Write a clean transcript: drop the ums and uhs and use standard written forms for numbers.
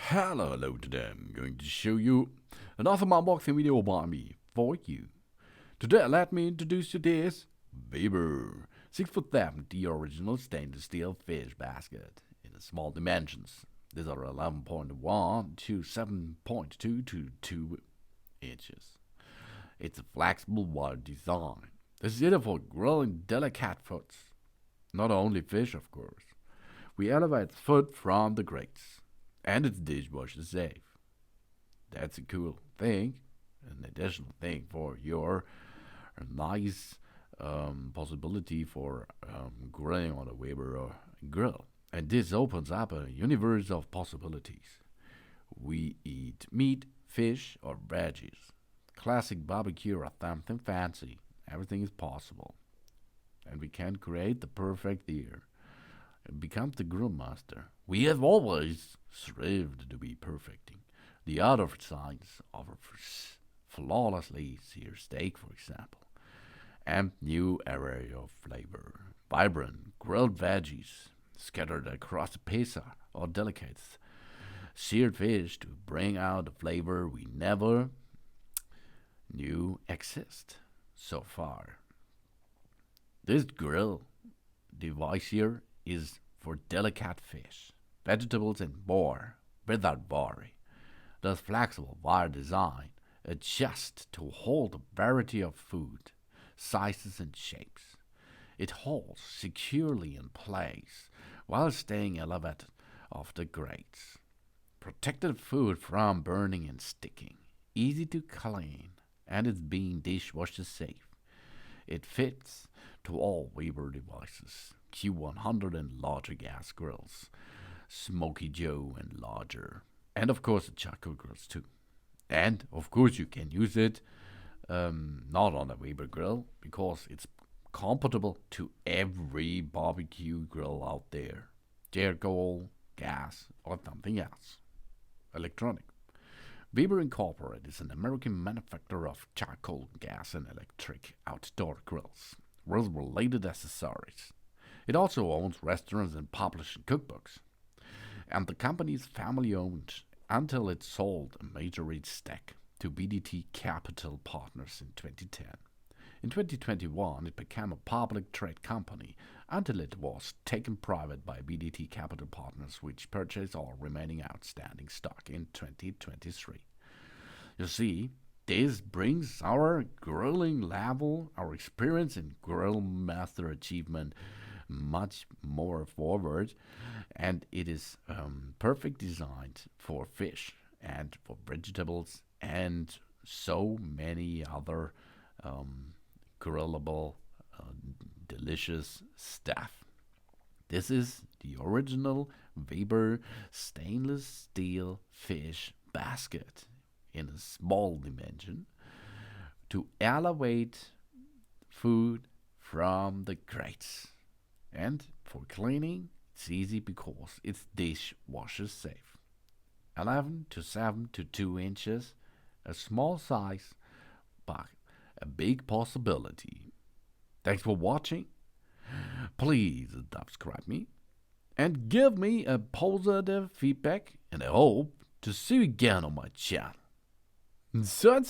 Hello today, I'm going to show you another unboxing video by me for you. Today let me introduce you this Weber 6'7", the original stainless steel fish basket in small dimensions. These are 11.1 to 7.222 inches. It's a flexible wide design. This is ideal for grilling delicate foods. Not only fish, of course. We elevate food from the grates. And it's dishwasher safe. That's a cool thing, an additional thing for your nice possibility for grilling on a Weber grill. And this opens up a universe of possibilities. We eat meat, fish, or veggies. Classic barbecue or something fancy. Everything is possible. And we can create the perfect year. It becomes the grill master. We have always strived to be perfecting. The other sides offers flawlessly seared steak, for example, and new array of flavor. Vibrant grilled veggies scattered across the pizza or delicate seared fish to bring out the flavor we never knew exist so far. This grill device here is for delicate fish, vegetables, and more without worry. This flexible wire design adjusts to hold a variety of food, sizes, and shapes. It holds securely in place while staying elevated off the grates. Protected food from burning and sticking, easy to clean, and it's being dishwasher safe. It fits to all Weber devices, Q100 and larger gas grills, Smoky Joe and larger, and of course the charcoal grills too. And of course you can use it not on a Weber grill because it's compatible to every barbecue grill out there, charcoal, gas, or something else, electronic. Weber Incorporated is an American manufacturer of charcoal, gas, and electric outdoor grills with related accessories. It also owns restaurants and publishing cookbooks. And the company is family owned until it sold a majority stake to BDT Capital Partners in 2010. In 2021, it became a public trade company until it was taken private by BDT Capital Partners, which purchased all remaining outstanding stock in 2023. You see, this brings our grilling level, our experience in grill master achievement much more forward, and it is perfect designed for fish and for vegetables and so many other grillable delicious stuff. This is the original Weber stainless steel fish basket in a small dimension to elevate food from the grates. And for cleaning, it's easy because it's dishwasher safe. 11 to 7 to 2 inches, a small size, but a big possibility. Thanks for watching. Please subscribe me and give me a positive feedback, and I hope to see you again on my channel. Sun.